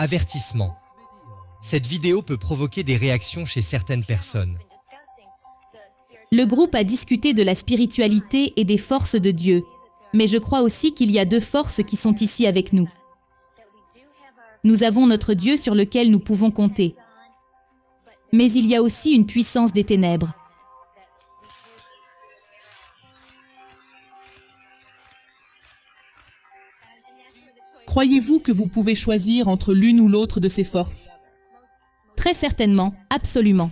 Avertissement. Cette vidéo peut provoquer des réactions chez certaines personnes. Le groupe a discuté de la spiritualité et des forces de Dieu, mais je crois aussi qu'il y a deux forces qui sont ici avec nous. Nous avons notre Dieu sur lequel nous pouvons compter. Mais il y a aussi une puissance des ténèbres. Croyez-vous que vous pouvez choisir entre l'une ou l'autre de ces forces? Très certainement, absolument.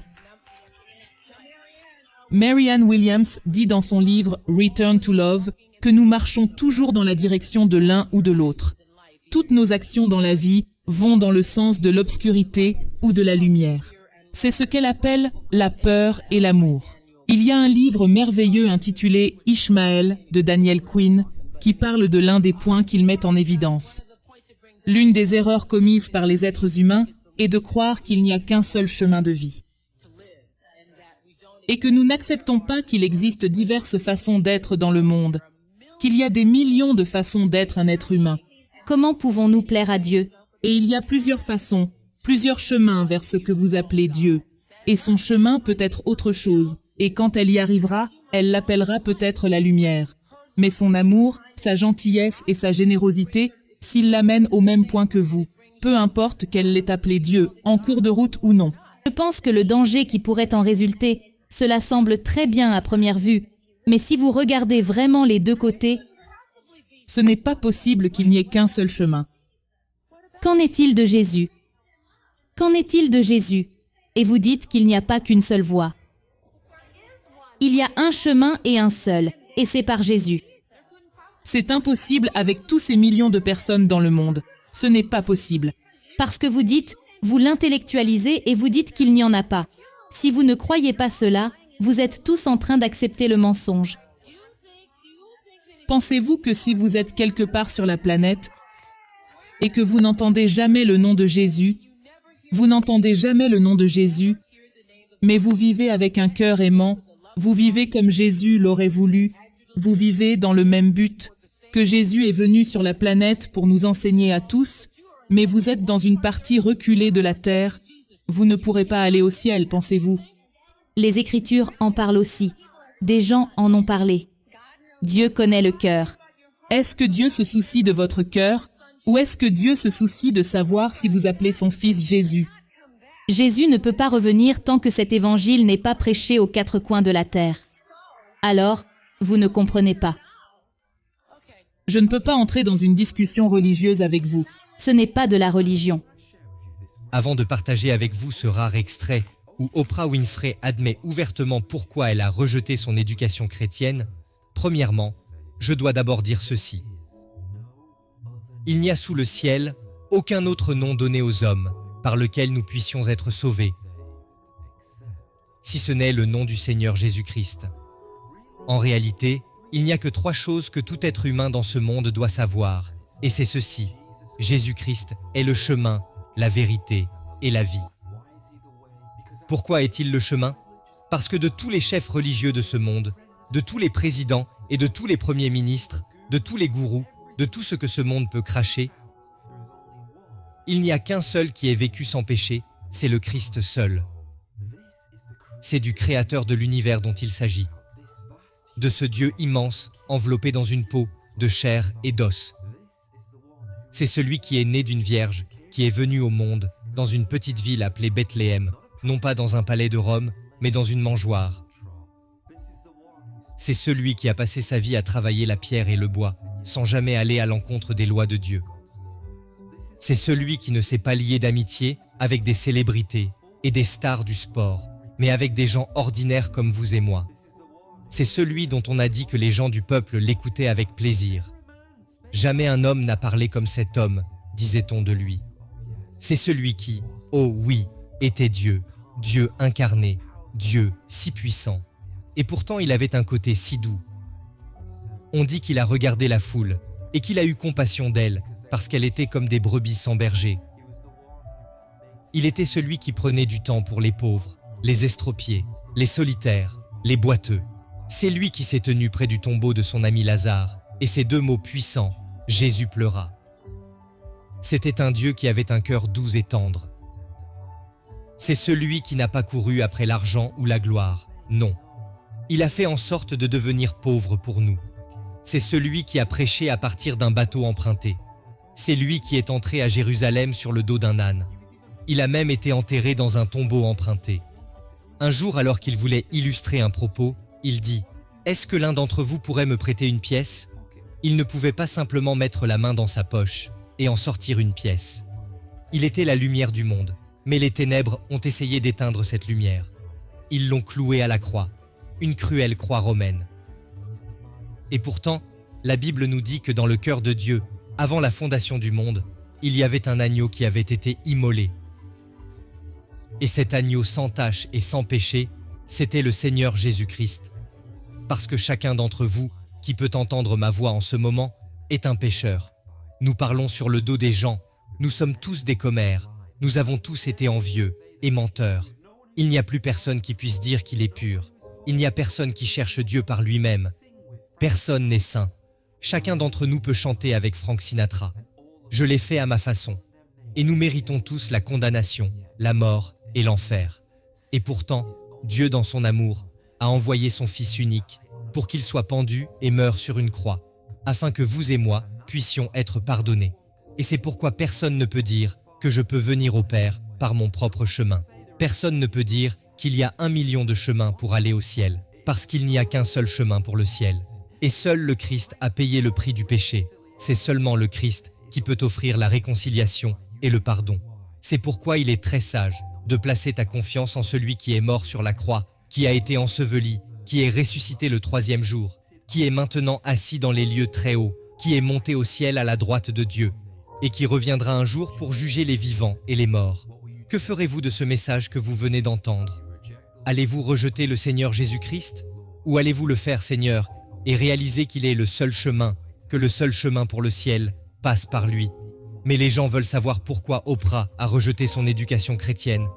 Marianne Williams dit dans son livre Return to Love que nous marchons toujours dans la direction de l'un ou de l'autre. Toutes nos actions dans la vie vont dans le sens de l'obscurité ou de la lumière. C'est ce qu'elle appelle la peur et l'amour. Il y a un livre merveilleux intitulé Ishmael de Daniel Quinn qui parle de l'un des points qu'il met en évidence. L'une des erreurs commises par les êtres humains est de croire qu'il n'y a qu'un seul chemin de vie. Et que nous n'acceptons pas qu'il existe diverses façons d'être dans le monde, qu'il y a des millions de façons d'être un être humain. Comment pouvons-nous plaire à Dieu? Et il y a plusieurs façons, plusieurs chemins vers ce que vous appelez Dieu. Et son chemin peut être autre chose, et quand elle y arrivera, elle l'appellera peut-être la lumière. Mais son amour, sa gentillesse et sa générosité, s'il l'amène au même point que vous, peu importe qu'elle l'ait appelé Dieu, en cours de route ou non. Je pense que le danger qui pourrait en résulter, cela semble très bien à première vue, mais si vous regardez vraiment les deux côtés, ce n'est pas possible qu'il n'y ait qu'un seul chemin. Qu'en est-il de Jésus? Qu'en est-il de Jésus? Et vous dites qu'il n'y a pas qu'une seule voie. Il y a un chemin et un seul, et c'est par Jésus. C'est impossible avec tous ces millions de personnes dans le monde. Ce n'est pas possible. Parce que vous l'intellectualisez et vous dites qu'il n'y en a pas. Si vous ne croyez pas cela, vous êtes tous en train d'accepter le mensonge. Pensez-vous que si vous êtes quelque part sur la planète et que vous n'entendez jamais le nom de Jésus, mais vous vivez avec un cœur aimant, vous vivez comme Jésus l'aurait voulu, vous vivez dans le même but, que Jésus est venu sur la planète pour nous enseigner à tous, mais vous êtes dans une partie reculée de la terre, vous ne pourrez pas aller au ciel, pensez-vous? Les Écritures en parlent aussi. Des gens en ont parlé. Dieu connaît le cœur. Est-ce que Dieu se soucie de votre cœur? Ou est-ce que Dieu se soucie de savoir si vous appelez son fils Jésus? Jésus ne peut pas revenir tant que cet évangile n'est pas prêché aux quatre coins de la terre. Alors, vous ne comprenez pas. Je ne peux pas entrer dans une discussion religieuse avec vous. Ce n'est pas de la religion. Avant de partager avec vous ce rare extrait où Oprah Winfrey admet ouvertement pourquoi elle a rejeté son éducation chrétienne, premièrement, je dois d'abord dire ceci. Il n'y a sous le ciel aucun autre nom donné aux hommes par lequel nous puissions être sauvés, si ce n'est le nom du Seigneur Jésus-Christ. En réalité, il n'y a que 3 choses que tout être humain dans ce monde doit savoir, et c'est ceci. Jésus-Christ est le chemin, la vérité et la vie. Pourquoi est-il le chemin? Parce que de tous les chefs religieux de ce monde, de tous les présidents et de tous les premiers ministres, de tous les gourous, de tout ce que ce monde peut cracher, il n'y a qu'un seul qui ait vécu sans péché, c'est le Christ seul. C'est du Créateur de l'univers dont il s'agit. De ce Dieu immense, enveloppé dans une peau, de chair et d'os. C'est celui qui est né d'une vierge, qui est venu au monde, dans une petite ville appelée Bethléem, non pas dans un palais de Rome, mais dans une mangeoire. C'est celui qui a passé sa vie à travailler la pierre et le bois, sans jamais aller à l'encontre des lois de Dieu. C'est celui qui ne s'est pas lié d'amitié avec des célébrités et des stars du sport, mais avec des gens ordinaires comme vous et moi. C'est celui dont on a dit que les gens du peuple l'écoutaient avec plaisir. Jamais un homme n'a parlé comme cet homme, disait-on de lui. C'est celui qui, oh oui, était Dieu, Dieu incarné, Dieu si puissant. Et pourtant il avait un côté si doux. On dit qu'il a regardé la foule et qu'il a eu compassion d'elle parce qu'elle était comme des brebis sans berger. Il était celui qui prenait du temps pour les pauvres, les estropiés, les solitaires, les boiteux. C'est lui qui s'est tenu près du tombeau de son ami Lazare, et ces 2 mots puissants, Jésus pleura. C'était un Dieu qui avait un cœur doux et tendre. C'est celui qui n'a pas couru après l'argent ou la gloire, non. Il a fait en sorte de devenir pauvre pour nous. C'est celui qui a prêché à partir d'un bateau emprunté. C'est lui qui est entré à Jérusalem sur le dos d'un âne. Il a même été enterré dans un tombeau emprunté. Un jour, alors qu'il voulait illustrer un propos, il dit « Est-ce que l'un d'entre vous pourrait me prêter une pièce ?» Il ne pouvait pas simplement mettre la main dans sa poche et en sortir une pièce. Il était la lumière du monde, mais les ténèbres ont essayé d'éteindre cette lumière. Ils l'ont cloué à la croix, une cruelle croix romaine. Et pourtant, la Bible nous dit que dans le cœur de Dieu, avant la fondation du monde, il y avait un agneau qui avait été immolé. Et cet agneau sans tache et sans péché, c'était le Seigneur Jésus-Christ. Parce que chacun d'entre vous, qui peut entendre ma voix en ce moment, est un pécheur. Nous parlons sur le dos des gens, nous sommes tous des commères, nous avons tous été envieux et menteurs. Il n'y a plus personne qui puisse dire qu'il est pur. Il n'y a personne qui cherche Dieu par lui-même. Personne n'est saint. Chacun d'entre nous peut chanter avec Frank Sinatra. Je l'ai fait à ma façon. Et nous méritons tous la condamnation, la mort et l'enfer. Et pourtant, Dieu dans son amour a envoyé son Fils unique pour qu'il soit pendu et meure sur une croix, afin que vous et moi puissions être pardonnés. Et c'est pourquoi personne ne peut dire que je peux venir au Père par mon propre chemin. Personne ne peut dire qu'il y a 1 million de chemins pour aller au ciel, parce qu'il n'y a qu'un seul chemin pour le ciel. Et seul le Christ a payé le prix du péché. C'est seulement le Christ qui peut offrir la réconciliation et le pardon. C'est pourquoi il est très sage de placer ta confiance en celui qui est mort sur la croix, qui a été enseveli, qui est ressuscité le 3e jour, qui est maintenant assis dans les lieux très hauts, qui est monté au ciel à la droite de Dieu, et qui reviendra un jour pour juger les vivants et les morts. Que ferez-vous de ce message que vous venez d'entendre? Allez-vous rejeter le Seigneur Jésus-Christ? Ou allez-vous le faire, Seigneur, et réaliser qu'il est le seul chemin, que le seul chemin pour le ciel passe par lui? Mais les gens veulent savoir pourquoi Oprah a rejeté son éducation chrétienne.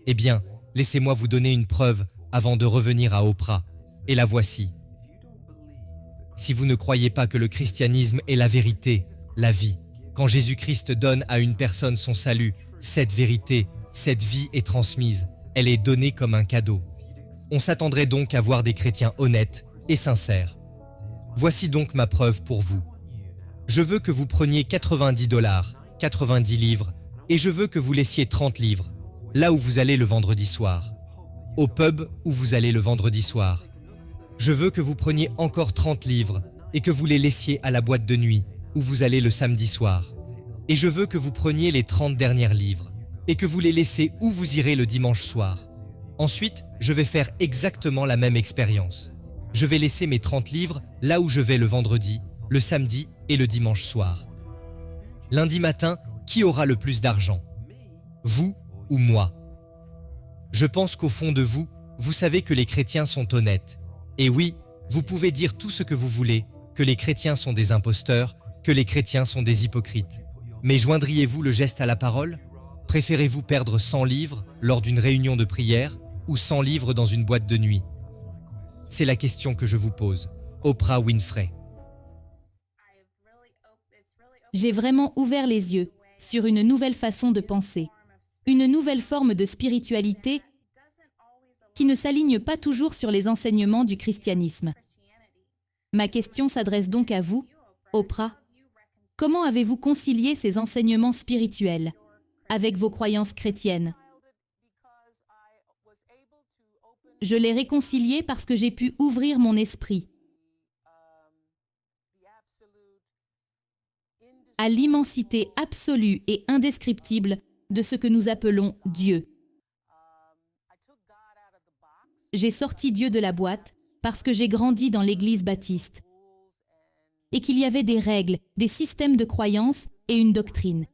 Eh bien, laissez-moi vous donner une preuve avant de revenir à Oprah, et la voici. Si vous ne croyez pas que le christianisme est la vérité, la vie, quand Jésus-Christ donne à une personne son salut, cette vérité, cette vie est transmise, elle est donnée comme un cadeau. On s'attendrait donc à voir des chrétiens honnêtes et sincères. Voici donc ma preuve pour vous. Je veux que vous preniez 90 $, 90 livres, et je veux que vous laissiez 30 livres, là où vous allez le vendredi soir, au pub où vous allez le vendredi soir. Je veux que vous preniez encore 30 livres et que vous les laissiez à la boîte de nuit où vous allez le samedi soir. Et je veux que vous preniez les 30 derniers livres et que vous les laissiez où vous irez le dimanche soir. Ensuite, je vais faire exactement la même expérience. Je vais laisser mes 30 livres là où je vais le vendredi, le samedi et le dimanche soir. Lundi matin, qui aura le plus d'argent? Vous ou moi? Je pense qu'au fond de vous, vous savez que les chrétiens sont honnêtes. Et oui, vous pouvez dire tout ce que vous voulez, que les chrétiens sont des imposteurs, que les chrétiens sont des hypocrites. Mais joindriez-vous le geste à la parole? Préférez-vous perdre 100 livres lors d'une réunion de prière ou 100 livres dans une boîte de nuit? C'est la question que je vous pose. Oprah Winfrey. J'ai vraiment ouvert les yeux sur une nouvelle façon de penser, une nouvelle forme de spiritualité qui ne s'aligne pas toujours sur les enseignements du christianisme. Ma question s'adresse donc à vous, Oprah. Comment avez-vous concilié ces enseignements spirituels avec vos croyances chrétiennes? Je l'ai réconcilié parce que j'ai pu ouvrir mon esprit à l'immensité absolue et indescriptible de ce que nous appelons Dieu. J'ai sorti Dieu de la boîte parce que j'ai grandi dans l'Église baptiste et qu'il y avait des règles, des systèmes de croyances et une doctrine.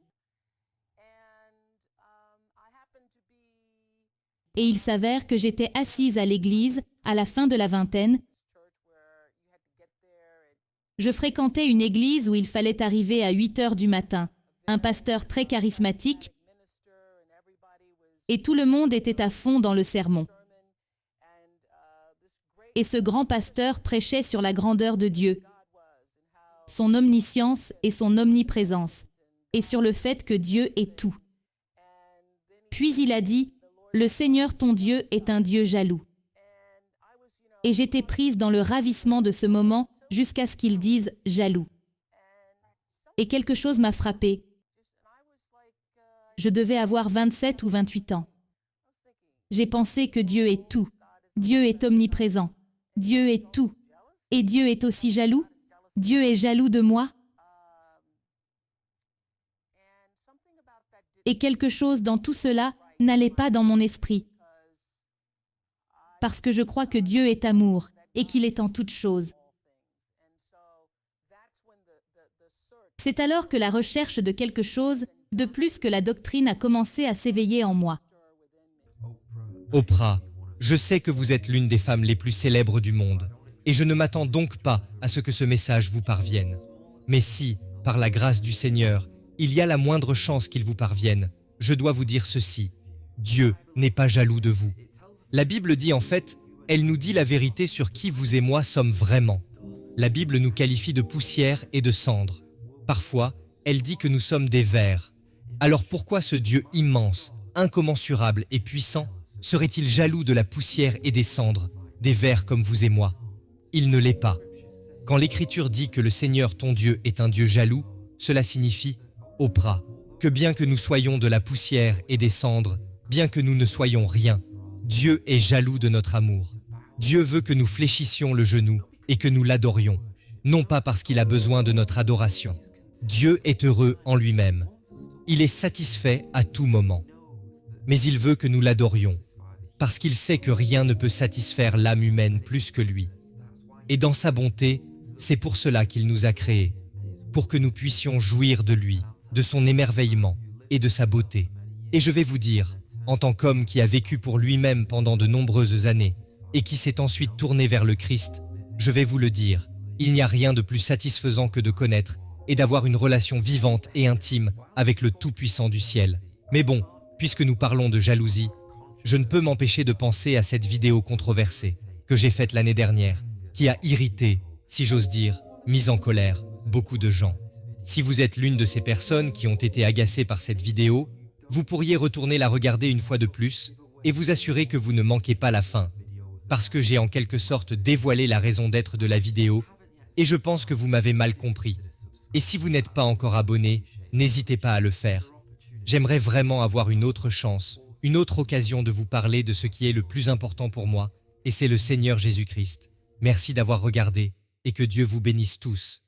Et il s'avère que j'étais assise à l'église à la fin de la vingtaine. Je fréquentais une église où il fallait arriver à 8 heures du matin, un pasteur très charismatique, et tout le monde était à fond dans le sermon. Et ce grand pasteur prêchait sur la grandeur de Dieu son omniscience et son omniprésence, et sur le fait que Dieu est tout. Puis il a dit, « Le Seigneur ton Dieu est un Dieu jaloux. » Et j'étais prise dans le ravissement de ce moment jusqu'à ce qu'il dise « jaloux ». Et quelque chose m'a frappée. Je devais avoir 27 ou 28 ans. J'ai pensé que Dieu est tout. Dieu est omniprésent. Dieu est tout. Et Dieu est aussi jaloux? Dieu est jaloux de moi? Et quelque chose dans tout cela n'allait pas dans mon esprit. Parce que je crois que Dieu est amour et qu'il est en toutes choses. C'est alors que la recherche de quelque chose de plus que la doctrine a commencé à s'éveiller en moi. Oprah, je sais que vous êtes l'une des femmes les plus célèbres du monde, et je ne m'attends donc pas à ce que ce message vous parvienne. Mais si, par la grâce du Seigneur, il y a la moindre chance qu'il vous parvienne, je dois vous dire ceci. Dieu n'est pas jaloux de vous. La Bible dit en fait, elle nous dit la vérité sur qui vous et moi sommes vraiment. La Bible nous qualifie de poussière et de cendre. Parfois, elle dit que nous sommes des vers. Alors pourquoi ce Dieu immense, incommensurable et puissant serait-il jaloux de la poussière et des cendres, des vers comme vous et moi? Il ne l'est pas. Quand l'Écriture dit que le Seigneur ton Dieu est un Dieu jaloux, cela signifie, Oprah, que bien que nous soyons de la poussière et des cendres, bien que nous ne soyons rien, Dieu est jaloux de notre amour. Dieu veut que nous fléchissions le genou et que nous l'adorions, non pas parce qu'il a besoin de notre adoration. Dieu est heureux en lui-même. Il est satisfait à tout moment. Mais il veut que nous l'adorions, parce qu'il sait que rien ne peut satisfaire l'âme humaine plus que lui. Et dans sa bonté, c'est pour cela qu'il nous a créés, pour que nous puissions jouir de lui, de son émerveillement et de sa beauté. Et je vais vous dire, en tant qu'homme qui a vécu pour lui-même pendant de nombreuses années et qui s'est ensuite tourné vers le Christ, je vais vous le dire, il n'y a rien de plus satisfaisant que de connaître et d'avoir une relation vivante et intime avec le Tout-Puissant du ciel. Mais bon, puisque nous parlons de jalousie, je ne peux m'empêcher de penser à cette vidéo controversée que j'ai faite l'année dernière, qui a irrité, si j'ose dire, mis en colère, beaucoup de gens. Si vous êtes l'une de ces personnes qui ont été agacées par cette vidéo, vous pourriez retourner la regarder une fois de plus et vous assurer que vous ne manquez pas la fin, parce que j'ai en quelque sorte dévoilé la raison d'être de la vidéo et je pense que vous m'avez mal compris. Et si vous n'êtes pas encore abonné, n'hésitez pas à le faire. J'aimerais vraiment avoir une autre chance, une autre occasion de vous parler de ce qui est le plus important pour moi, et c'est le Seigneur Jésus-Christ. Merci d'avoir regardé, et que Dieu vous bénisse tous.